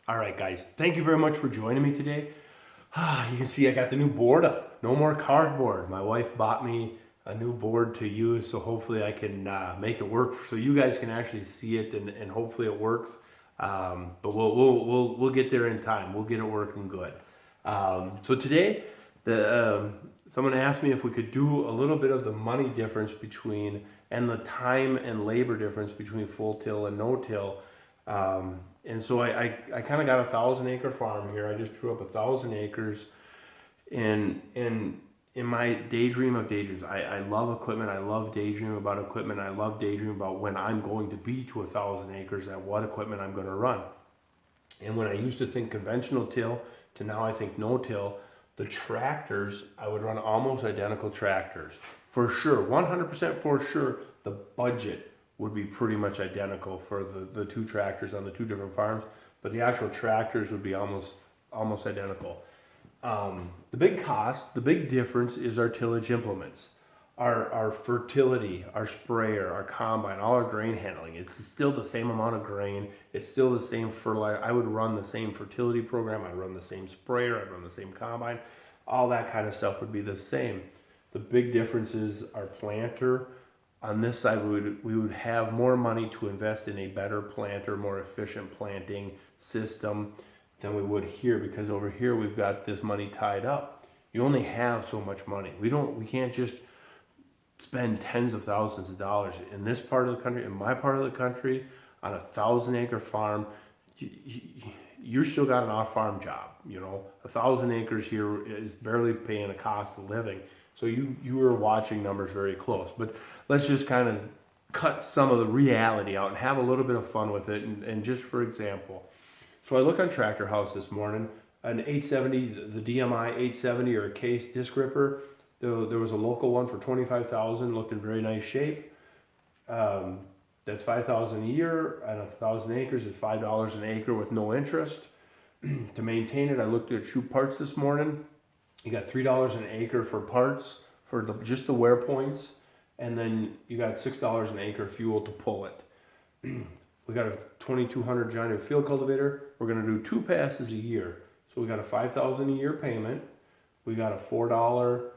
All right, guys, thank you very much for joining me today. You can see I got the new board up. No more cardboard. My wife bought me a new board to use, so hopefully I can make it work so you guys can actually see it and hopefully it works. But we'll get there in time. We'll get it working good. So today, someone asked me if we could do a little bit of the money difference between and the time and labor difference between full till and no till. And so I kind of got 1,000 acre farm here. I just drew up 1,000 acres. And in my daydream of daydreams, I love equipment. I love daydreaming about equipment. I love daydreaming about when I'm going to be to 1,000 acres and what equipment I'm going to run. And when I used to think conventional till to now I think no till, the tractors, I would run almost identical tractors. For sure, 100% for sure, the budget would be pretty much identical for the two tractors on the two different farms, but the actual tractors would be almost identical. The big difference is our tillage implements, our fertility, our sprayer, our combine, all our grain handling. It's still the same amount of grain. It's still the same fertilizer. I would run the same fertility program. I'd run the same sprayer. I'd run the same combine. All that kind of stuff would be the same. The big difference is our planter. On this side, we would have more money to invest in a better planter, more efficient planting system than we would here, because over here we've got this money tied up. You only have so much money. We can't just spend tens of thousands of dollars in this part of the country. In my part of the country, on 1,000 acre farm, you're still got an off-farm job. 1,000 acres here is barely paying a cost of living. So you are watching numbers very close. But let's just kind of cut some of the reality out and have a little bit of fun with it. And just for example, so I look on Tractor House this morning, an 870, the DMI 870 or a case disc ripper. There was a local one for 25,000, looked in very nice shape. That's 5,000 a year, and 1,000 acres is $5 an acre with no interest. To maintain it, I looked at Shoe Parts this morning. You got $3 an acre for parts for just the wear points, and then you got $6 an acre fuel to pull it. We got a 2,200 giant field cultivator. We're going to do 2 passes a year, so we got a $5,000 a year payment. We got a $4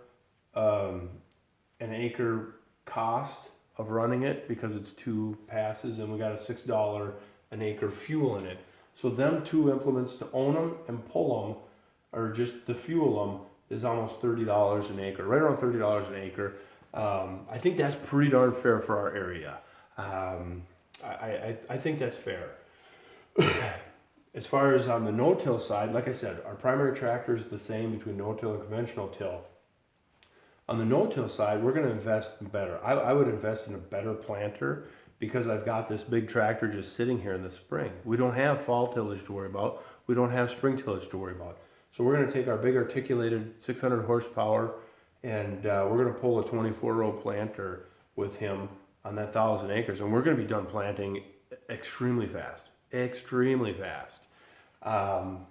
an acre cost of running it because it's 2 passes, and we got a $6 an acre fuel in it. So them 2 implements, to own them and pull them, or just to fuel them, is almost $30 an acre, right around $30 an acre. I think that's pretty darn fair for our area. I think that's fair. As far as on the no-till side, like I said, our primary tractor is the same between no-till and conventional till. On the no-till side, we're going to invest better. I would invest in a better planter because I've got this big tractor just sitting here in the spring. We don't have fall tillage to worry about. We don't have spring tillage to worry about. So we're going to take our big articulated 600 horsepower and we're going to pull a 24-row planter with him on that 1,000 acres. And we're going to be done planting extremely fast. Extremely fast. And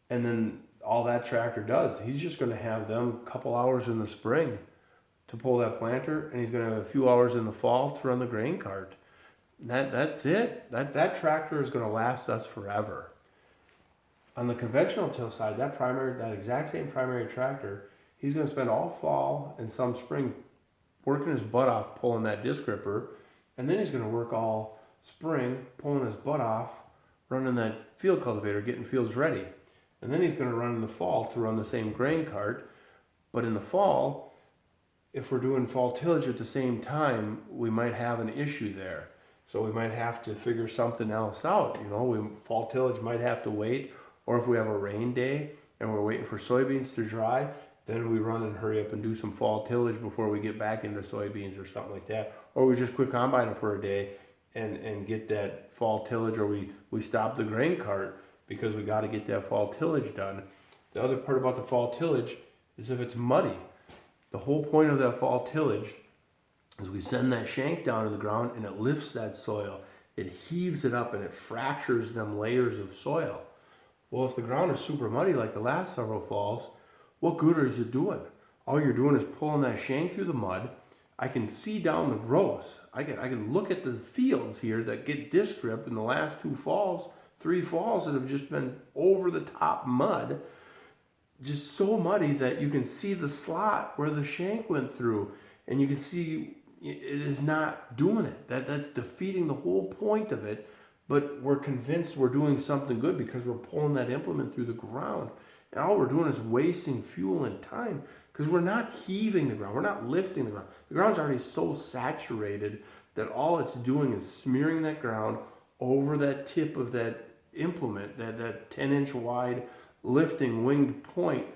then all that tractor does, he's just going to have them a couple hours in the spring to pull that planter, and he's going to have a few hours in the fall to run the grain cart. That's it. That tractor is going to last us forever. On the conventional till side, that exact same primary tractor, he's going to spend all fall and some spring working his butt off pulling that disc ripper, and then he's going to work all spring pulling his butt off running that field cultivator, getting fields ready. And then he's going to run in the fall to run the same grain cart. But in the fall, if we're doing fall tillage at the same time, we might have an issue there. So we might have to figure something else out. Fall tillage might have to wait. Or if we have a rain day and we're waiting for soybeans to dry, then we run and hurry up and do some fall tillage before we get back into soybeans or something like that. Or we just quit combining for a day and get that fall tillage, or we stop the grain cart because we got to get that fall tillage done. The other part about the fall tillage is if it's muddy. The whole point of that fall tillage is we send that shank down to the ground and it lifts that soil. It heaves it up and it fractures them layers of soil. Well, if the ground is super muddy like the last several falls, what good is it doing? All you're doing is pulling that shank through the mud. I can see down the rows. I can look at the fields here that get disc ripped in the last 2 falls 3 falls that have just been over the top mud, just so muddy that you can see the slot where the shank went through, and you can see it is not doing it. That's defeating the whole point of it. But we're convinced we're doing something good because we're pulling that implement through the ground, and all we're doing is wasting fuel and time because we're not heaving the ground, we're not lifting the ground. The ground's already so saturated that all it's doing is smearing that ground over that tip of that implement, that 10-inch wide lifting winged point.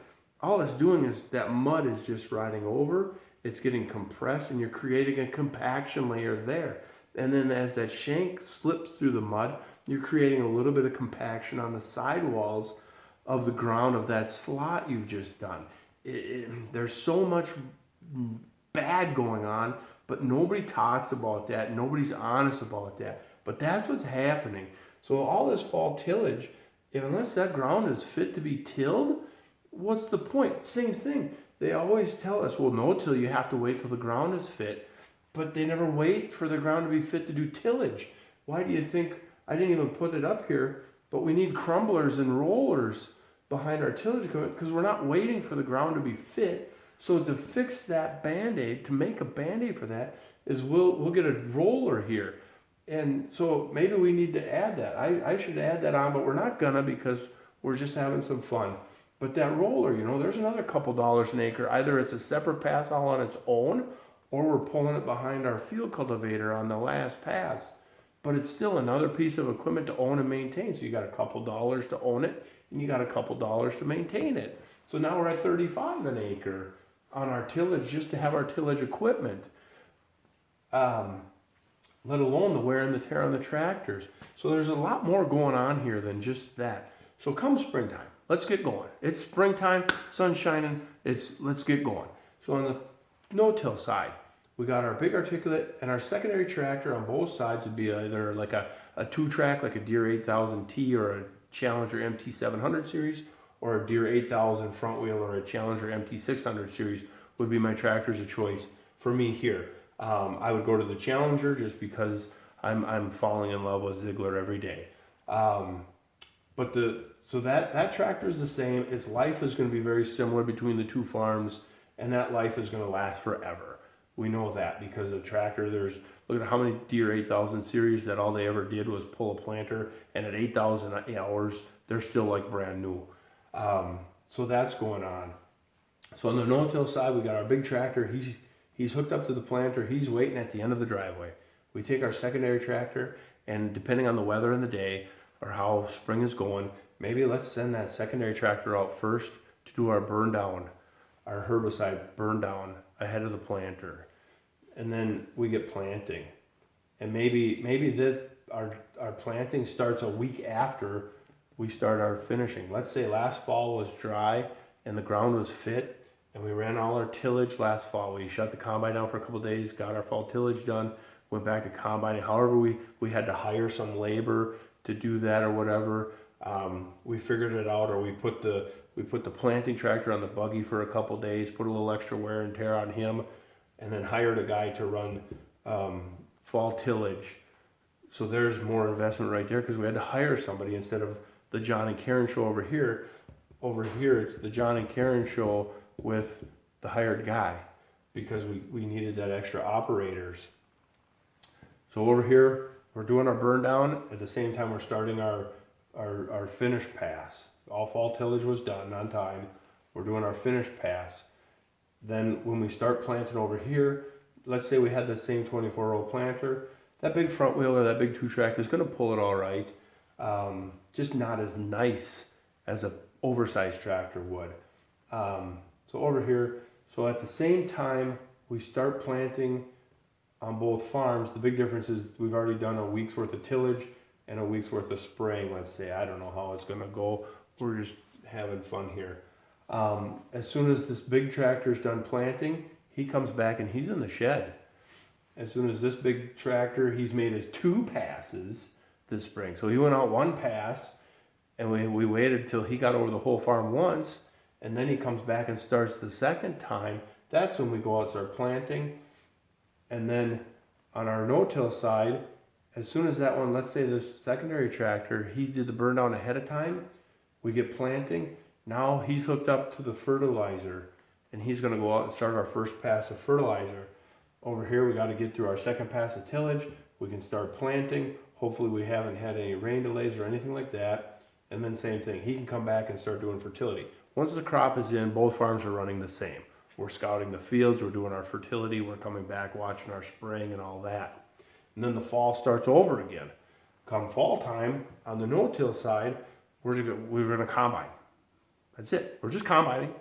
All it's doing is that mud is just riding over, it's getting compressed, and you're creating a compaction layer there. And then as that shank slips through the mud, you're creating a little bit of compaction on the sidewalls of the ground of that slot you've just done. There's so much bad going on, but nobody talks about that. Nobody's honest about that. But that's what's happening. So all this fall tillage, unless that ground is fit to be tilled, what's the point? Same thing. They always tell us, well, no till you have to wait till the ground is fit. But they never wait for the ground to be fit to do tillage. Why do you think, I didn't even put it up here, but we need crumblers and rollers behind our tillage equipment because we're not waiting for the ground to be fit. So to fix that Band-Aid, to make a Band-Aid for that, is we'll get a roller here. And so maybe we need to add that. I should add that on, but we're not gonna because we're just having some fun. But that roller, there's another couple dollars an acre. Either it's a separate pass all on its own, or we're pulling it behind our field cultivator on the last pass. But it's still another piece of equipment to own and maintain. So you got a couple dollars to own it, and you got a couple dollars to maintain it. So now we're at $35 an acre on our tillage just to have our tillage equipment. Let alone the wear and the tear on the tractors. So there's a lot more going on here than just that. So come springtime, let's get going. It's springtime, sun's shining, let's get going. So on the no-till side, we got our big articulate, and our secondary tractor on both sides would be either like a 2-track, like a Deere 8000T or a Challenger MT700 series, or a Deere 8000 front wheel or a Challenger MT600 series would be my tractors of choice for me here. I would go to the Challenger just because I'm falling in love with Ziegler every day. So that tractor is the same. Its life is going to be very similar between the two farms, and that life is going to last forever. We know that because the tractor, look at how many Deere 8000 series that all they ever did was pull a planter, and at 8,000 hours, they're still like brand new. So that's going on. So on the no-till side, we got our big tractor. He's hooked up to the planter. He's waiting at the end of the driveway. We take our secondary tractor, and depending on the weather and the day or how spring is going, maybe let's send that secondary tractor out first to do our burn down, our herbicide burn down ahead of the planter. And then we get planting. And maybe our planting starts a week after we start our finishing. Let's say last fall was dry and the ground was fit, and we ran all our tillage last fall. We shut the combine down for a couple of days, got our fall tillage done, went back to combining. However, we had to hire some labor to do that or whatever. We figured it out, or we put the planting tractor on the buggy for a couple of days, put a little extra wear and tear on him, and then hired a guy to run fall tillage. So there's more investment right there because we had to hire somebody instead of the John and Karen show over here. Over here, it's the John and Karen show with the hired guy because we needed that extra operators. So over here, we're doing our burn down. At the same time, we're starting our finish pass. All fall tillage was done on time. We're doing our finish pass. Then when we start planting over here, let's say we had that same 24-row planter, that big front wheel or that big 2-track is going to pull it all right. Just not as nice as a oversized tractor would. So over here, so at the same time we start planting on both farms, the big difference is we've already done a week's worth of tillage and a week's worth of spraying, let's say. I don't know how it's going to go. We're just having fun here. As soon as this big tractor's done planting, he comes back and he's in the shed. As soon as this big tractor, he's made his 2 passes this spring. So he went out 1 pass, and we waited till he got over the whole farm once, and then he comes back and starts the second time. That's when we go out and start planting. And then on our no-till side, As soon as that one, let's say the secondary tractor, he did the burn down ahead of time, we get planting. Now he's hooked up to the fertilizer and he's going to go out and start our first pass of fertilizer. Over here, we got to get through our second pass of tillage. We can start planting. Hopefully we haven't had any rain delays or anything like that. And then same thing, he can come back and start doing fertility. Once the crop is in, both farms are running the same. We're scouting the fields, we're doing our fertility, we're coming back, watching our spraying and all that. And then the fall starts over again. Come fall time, on the no-till side, we're gonna combine. That's it. We're just combining.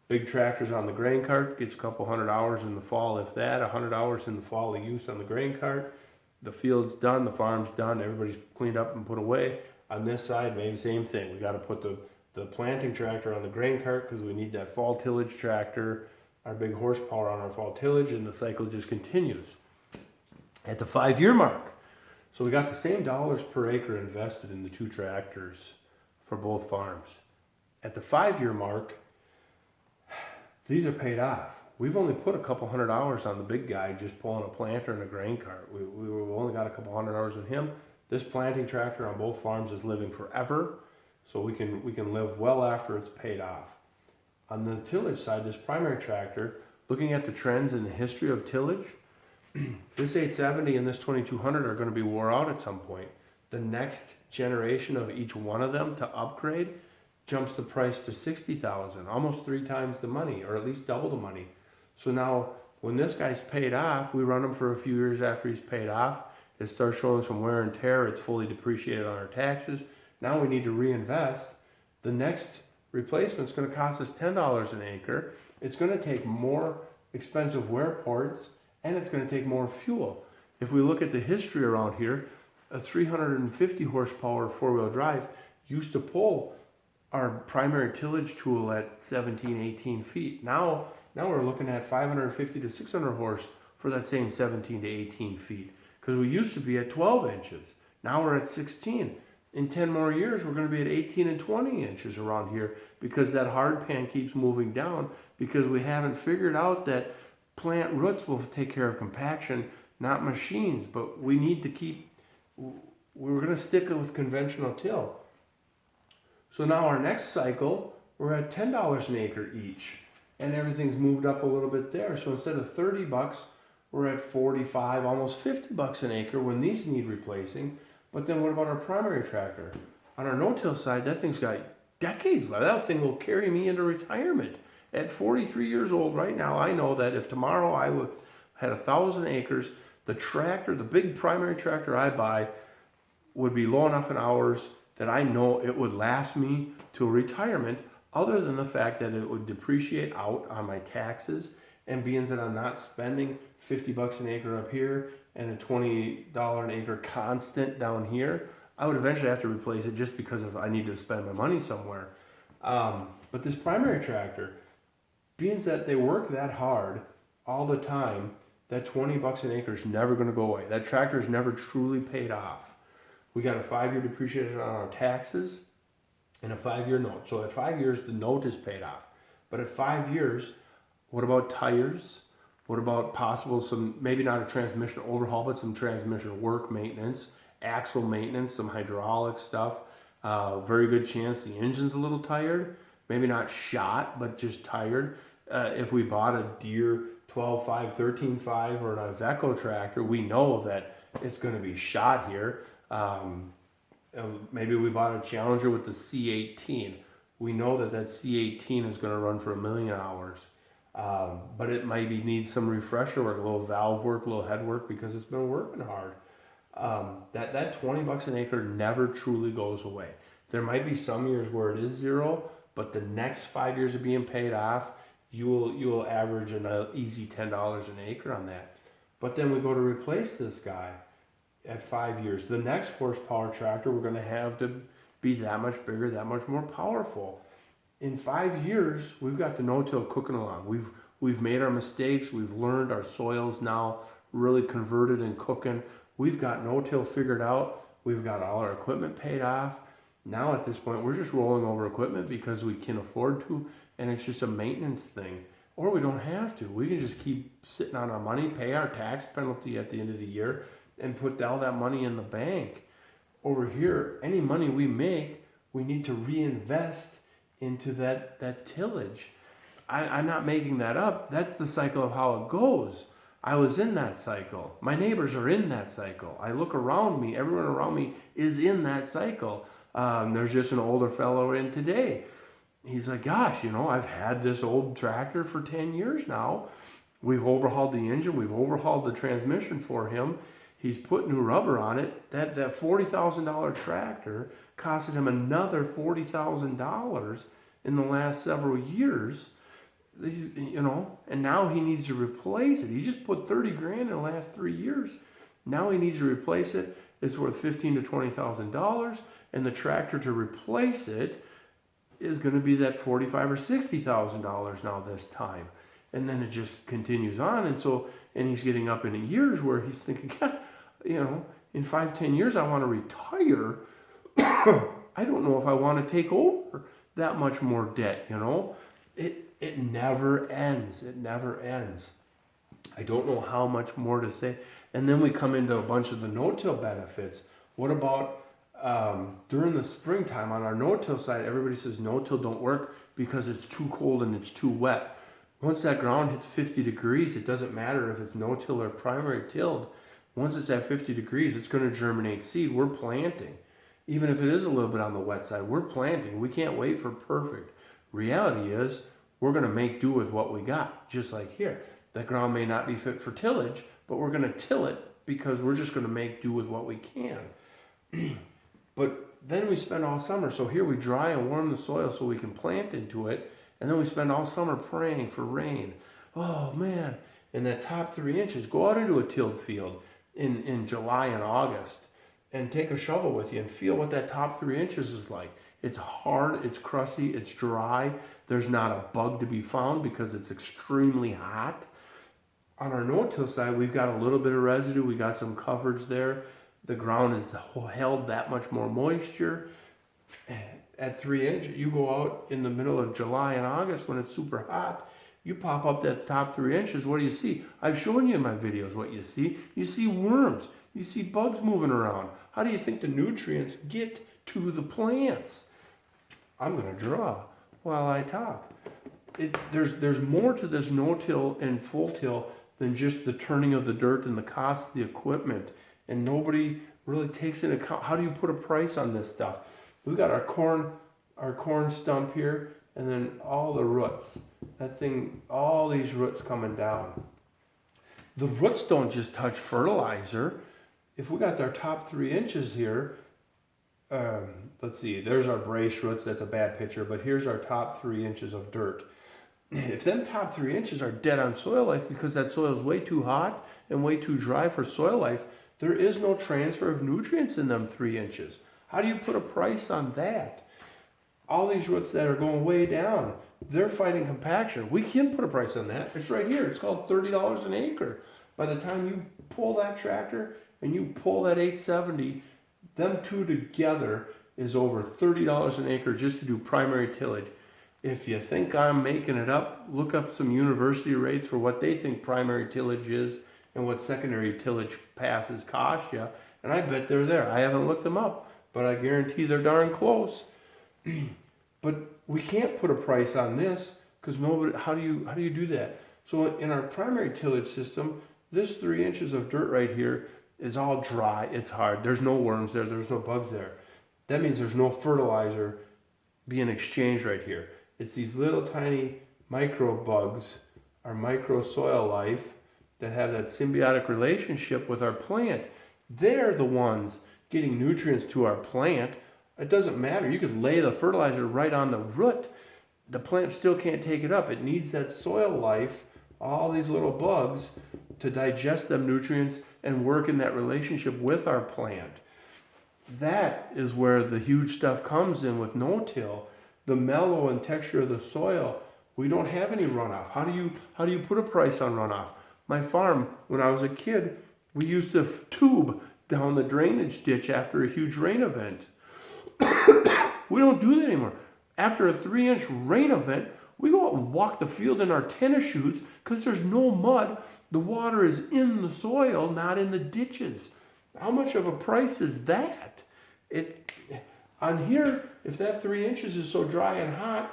Big tractors on the grain cart, gets a couple 100 hours in the fall, if that, 100 hours in the fall of use on the grain cart. The field's done, the farm's done, everybody's cleaned up and put away. On this side, maybe same thing. We got to put the planting tractor on the grain cart because we need that fall tillage tractor, our big horsepower on our fall tillage, and the cycle just continues. At the 5-year mark, so we got the same dollars per acre invested in the two tractors for both farms. At the 5-year mark, these are paid off. We've only put a couple 100 hours on the big guy just pulling a planter and a grain cart. We've only got a couple 100 hours with him. This planting tractor on both farms is living forever, so we can live well after it's paid off. On the tillage side, this primary tractor, looking at the trends in the history of tillage, this 870 and this 2200 are going to be wore out at some point. The next generation of each one of them to upgrade jumps the price to $60,000, almost 3 times the money, or at least double the money. So now, when this guy's paid off, we run him for a few years after he's paid off. It starts showing some wear and tear. It's fully depreciated on our taxes. Now we need to reinvest. The next replacement's going to cost us $10 an acre. It's going to take more expensive wear parts, and it's going to take more fuel. If we look at the history around here, a 350 horsepower four-wheel drive used to pull our primary tillage tool at 17, 18 feet. Now we're looking at 550 to 600 horse for that same 17 to 18 feet. Because we used to be at 12 inches. Now we're at 16. In 10 more years, we're going to be at 18 and 20 inches around here because that hard pan keeps moving down because we haven't figured out that plant roots will take care of compaction, not machines. But we need to we're going to stick with conventional till. So now our next cycle, we're at $10 an acre each. And everything's moved up a little bit there. So instead of $30, we're at 45, almost $50 an acre when these need replacing. But then what about our primary tractor? On our no-till side, that thing's got decades left. That thing will carry me into retirement. At 43 years old right now, I know that if tomorrow I had 1,000 acres, the tractor, the big primary tractor I buy, would be low enough in hours that I know it would last me to retirement, other than the fact that it would depreciate out on my taxes, and being that I'm not spending $50 an acre up here and a $20 an acre constant down here, I would eventually have to replace it just because I need to spend my money somewhere. But this primary tractor, being that they work that hard all the time, that $20 an acre is never going to go away. That tractor is never truly paid off. We got a 5-year depreciation on our taxes and a 5-year note. So at 5 years, the note is paid off. But at 5 years, what about tires? What about possible maybe not a transmission overhaul, but some transmission work maintenance, axle maintenance, some hydraulic stuff. Very good chance the engine's a little tired. Maybe not shot, but just tired. If we bought a Deere 12.5, 13.5 or an Iveco tractor, we know that it's going to be shot here. Maybe we bought a Challenger with the C18. We know that C18 is going to run for 1 million hours. But it maybe needs some refresher work, a little valve work, a little head work because it's been working hard. That $20 an acre never truly goes away. There might be some years where it is zero, but the next 5 years of being paid off, you will average an easy $10 an acre on that. But then we go to replace this guy at 5 years. The next horsepower tractor we're going to have to be that much bigger, that much more powerful. In 5 years, we've got the no-till cooking along. We've made our mistakes. We've learned our soils now really converted and cooking. We've got no-till figured out. We've got all our equipment paid off. Now at this point, we're just rolling over equipment because we can afford to, and it's just a maintenance thing. Or we don't have to. We can just keep sitting on our money, pay our tax penalty at the end of the year, and put all that money in the bank. Over here, any money we make, we need to reinvest into that tillage. I'm not making that up. That's the cycle of how it goes. I was in that cycle. My neighbors are in that cycle. I look around me. Everyone around me is in that cycle. There's just an older fellow in today. He's like, gosh, I've had this old tractor for 10 years now. We've overhauled the engine. We've overhauled the transmission for him. He's put new rubber on it. That $40,000 tractor costed him another $40,000 in the last several years. And now he needs to replace it. He just put 30 grand in the last 3 years. Now he needs to replace it. It's worth $15,000 to $20,000, and the tractor to replace it is going to be that $45,000 or $60,000 now this time. And then it just continues on, and he's getting up in years where he's thinking, in 5-10 years I want to retire. I don't know if I want to take over that much more debt. It never ends. It never ends. I don't know how much more to say. And then we come into a bunch of the no-till benefits. What about during the springtime on our no-till side? Everybody says no-till don't work because it's too cold and it's too wet. Once that ground hits 50 degrees, it doesn't matter if it's no-till or primary tilled. Once it's at 50 degrees, it's going to germinate seed. We're planting. Even if it is a little bit on the wet side, we're planting. We can't wait for perfect. Reality is, we're going to make do with what we got, just like here. That ground may not be fit for tillage, but we're going to till it because we're just going to make do with what we can. But then we spend all summer. So here we dry and warm the soil so we can plant into it. And then we spend all summer praying for rain. Oh, man. And that top 3 inches, go out into a tilled field in July and August and take a shovel with you and feel what that top 3 inches is like. It's hard, it's crusty, it's dry. There's not a bug to be found because it's extremely hot. On our no-till side, we've got a little bit of residue. We got some coverage there. The ground has held that much more moisture. At 3 inches, you go out in the middle of July and August when it's super hot, you pop up that top 3 inches, what do you see? I've shown you in my videos what you see. You see worms. You see bugs moving around. How do you think the nutrients get to the plants? I'm going to draw while I talk. There's more to this no-till and full-till than just the turning of the dirt and the cost of the equipment. And nobody really takes into account, how do you put a price on this stuff? We've got our corn stump here, and then all the roots. That thing, all these roots coming down. The roots don't just touch fertilizer. If we got our top 3 inches here, let's see, there's our brace roots. That's a bad picture, but here's our top 3 inches of dirt. If them top 3 inches are dead on soil life because that soil is way too hot and way too dry for soil life, there is no transfer of nutrients in them 3 inches. How do you put a price on that? All these roots that are going way down, they're fighting compaction. We can put a price on that. It's right here. It's called $30 an acre. By the time you pull that tractor and you pull that 870, them two together is over $30 an acre just to do primary tillage. If you think I'm making it up, look up some university rates for what they think primary tillage is and what secondary tillage passes cost you. And I bet they're there. I haven't looked them up, but I guarantee they're darn close. But we can't put a price on this because nobody. How do you do that? So in our primary tillage system, this 3 inches of dirt right here is all dry. It's hard. There's no worms there. There's no bugs there. That means there's no fertilizer being exchanged right here. It's these little tiny micro bugs, our micro soil life, that have that symbiotic relationship with our plant. They're the ones getting nutrients to our plant. It doesn't matter. You could lay the fertilizer right on the root. The plant still can't take it up. It needs that soil life, all these little bugs, to digest them nutrients and work in that relationship with our plant. That is where the huge stuff comes in with no-till. The mellow and texture of the soil. We don't have any runoff. How do you put a price on runoff? My farm, when I was a kid, we used to tube down the drainage ditch after a huge rain event. We don't do that anymore. After a 3-inch rain event, we go out and walk the field in our tennis shoes because there's no mud. The water is in the soil, not in the ditches. How much of a price is that? It on here, if that 3 inches is so dry and hot,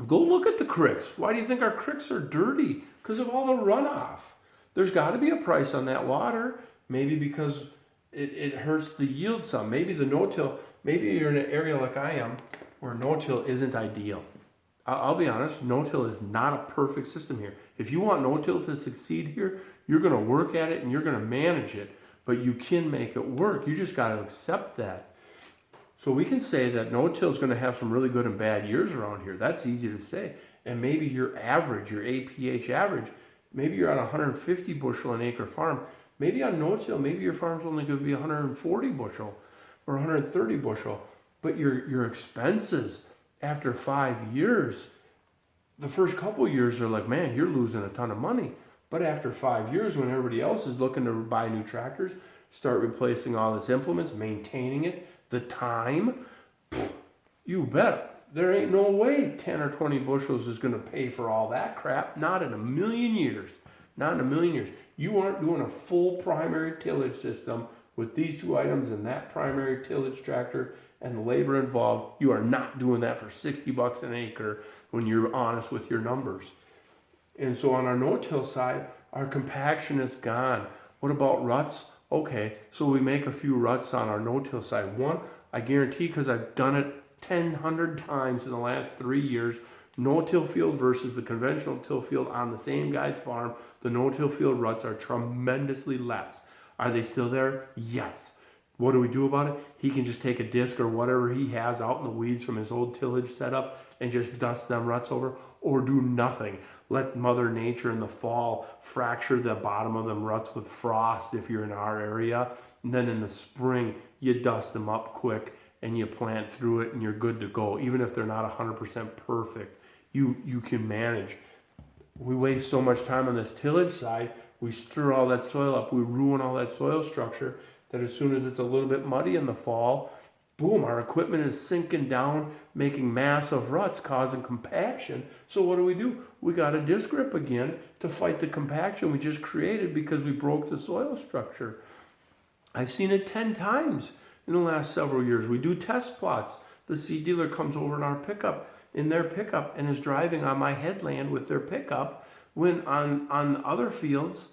go look at the cricks. Why do you think our cricks are dirty? Because of all the runoff. There's got to be a price on that water. Maybe because it hurts the yield some. Maybe the no-till, maybe you're in an area like I am where no-till isn't ideal. I'll be honest, no-till is not a perfect system here. If you want no-till to succeed here, you're going to work at it and you're going to manage it, but you can make it work. You just got to accept that. So we can say that no-till is going to have some really good and bad years around here. That's easy to say. And maybe your average, your APH average, maybe you're on 150 bushel an acre farm. Maybe on no-till, maybe your farm's only going to be 140 bushel or 130 bushel. But your expenses after 5 years, the first couple years are like, man, you're losing a ton of money. But after 5 years, when everybody else is looking to buy new tractors, start replacing all its implements, maintaining it, the time, you bet. There ain't no way 10 or 20 bushels is going to pay for all that crap. Not in a million years. Not in a million years. You aren't doing a full primary tillage system with these 2 items and that primary tillage tractor and the labor involved. You are not doing that for 60 bucks an acre when you're honest with your numbers. And so on our no-till side, our compaction is gone. What about ruts? Okay, so we make a few ruts on our no-till side. One, I guarantee, because I've done it 100 times in the last 3 years, no-till field versus the conventional till field on the same guy's farm, the no-till field ruts are tremendously less. Are they still there? Yes. What do we do about it? He can just take a disc or whatever he has out in the weeds from his old tillage setup and just dust them ruts over, or do nothing. Let Mother Nature in the fall fracture the bottom of them ruts with frost if you're in our area. And then in the spring, you dust them up quick and you plant through it and you're good to go. Even if they're not 100% perfect, you can manage. We waste so much time on this tillage side. We stir all that soil up. We ruin all that soil structure that as soon as it's a little bit muddy in the fall, boom, our equipment is sinking down, making massive ruts, causing compaction. So what do? We got a disc grip again to fight the compaction we just created because we broke the soil structure. I've seen it 10 times in the last several years. We do test plots. The seed dealer comes over in their pickup and is driving on my headland with their pickup when on other fields,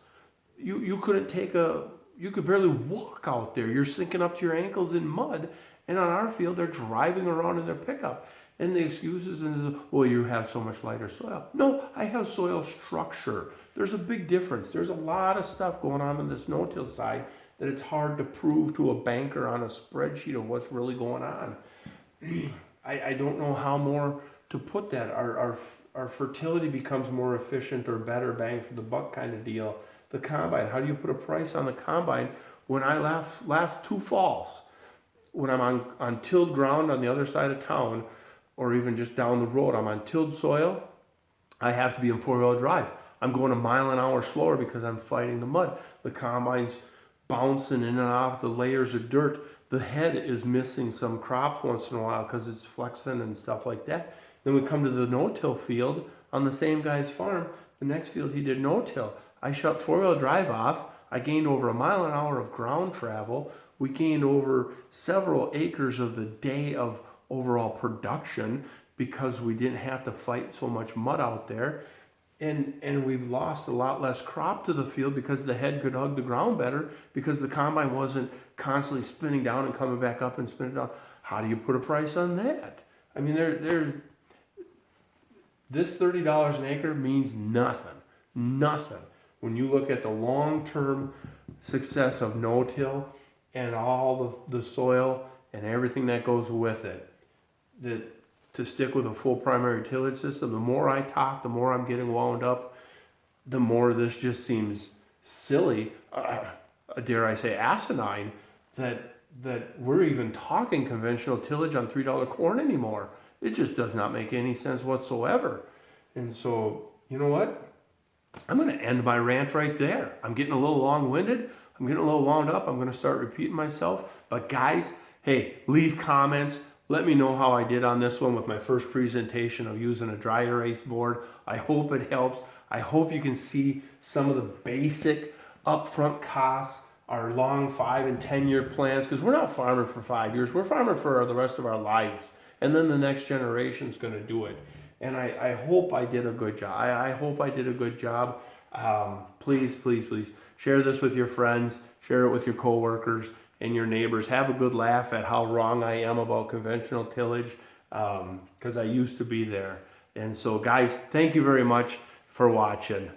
you could barely walk out there. You're sinking up to your ankles in mud. And on our field, they're driving around in their pickup. And the excuses is, well, you have so much lighter soil. No, I have soil structure. There's a big difference. There's a lot of stuff going on this no-till side that it's hard to prove to a banker on a spreadsheet of what's really going on. I don't know how more to put that. Our fertility becomes more efficient or better, bang for the buck kind of deal. The combine, how do you put a price on the combine? When I last 2 falls, when I'm on tilled ground on the other side of town, or even just down the road, I'm on tilled soil, I have to be in 4-wheel drive. I'm going a mile an hour slower because I'm fighting the mud. The combine's bouncing in and off the layers of dirt. The head is missing some crops once in a while because it's flexing and stuff like that. Then we come to the no-till field on the same guy's farm. The next field he did no-till. I shut 4-wheel drive off. I gained over a mile an hour of ground travel. We gained over several acres of the day of overall production because we didn't have to fight so much mud out there. And we've lost a lot less crop to the field because the head could hug the ground better because the combine wasn't constantly spinning down and coming back up and spinning down. How do you put a price on that? I mean, this $30 an acre means nothing. Nothing. When you look at the long-term success of no-till and all the soil and everything that goes with it, to stick with a full primary tillage system, the more I talk, the more I'm getting wound up, the more this just seems silly, dare I say asinine, that we're even talking conventional tillage on $3 corn anymore. It just does not make any sense whatsoever. And so, you know what? I'm going to end my rant right there. I'm getting a little long-winded. I'm getting a little wound up. I'm going to start repeating myself. But guys, hey, leave comments. Let me know how I did on this one with my first presentation of using a dry erase board. I hope it helps. I hope you can see some of the basic upfront costs our long 5 and 10 year plans, because we're not farming for 5 years. We're farming for the rest of our lives, and then the next generation is going to do it. And I hope I did a good job. I hope I did a good job. Please, please, please share this with your friends, share it with your coworkers and your neighbors. Have a good laugh at how wrong I am about conventional tillage, because I used to be there. And so, guys, thank you very much for watching.